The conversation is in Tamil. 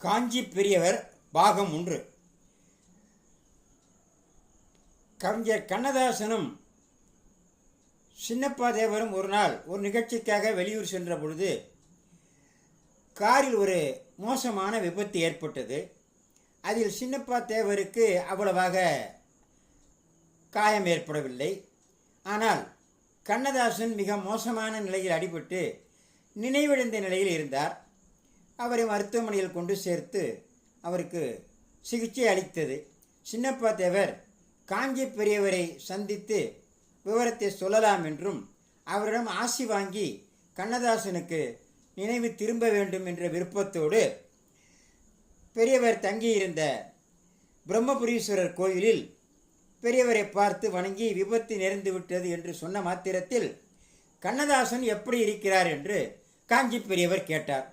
காஞ்சி பெரியவர் பாகம் 1. கவிஞர் கண்ணதாசனும் சின்னப்பா தேவரும் ஒரு நாள் ஒரு நிகழ்ச்சிக்காக வெளியூர் சென்ற பொழுது காரில் ஒரு மோசமான விபத்து ஏற்பட்டது. அதில் சின்னப்பா தேவருக்கு அவ்வளவாக காயம் ஏற்படவில்லை. ஆனால் கண்ணதாசன் மிக மோசமான நிலையில் அடிபட்டு நினைவிழந்த நிலையில் இருந்தார். அவரை மருத்துவமனையில் கொண்டு சேர்த்து அவருக்கு சிகிச்சை அளித்தது. சின்னப்பா தேவர் காஞ்சி பெரியவரை சந்தித்து விவரத்தை சொல்லலாம் என்றும் அவரிடம் ஆசி வாங்கி கண்ணதாசனுக்கு நினைவு திரும்ப வேண்டும் என்ற விருப்பத்தோடு பெரியவர் தங்கியிருந்த பிரம்மபுரீஸ்வரர் கோயிலில் பெரியவரை பார்த்து வணங்கி விபத்து நேர்ந்து விட்டது என்று சொன்ன மாத்திரத்தில் கண்ணதாசன் எப்படி இருக்கிறார் என்று காஞ்சி பெரியவர் கேட்டார்.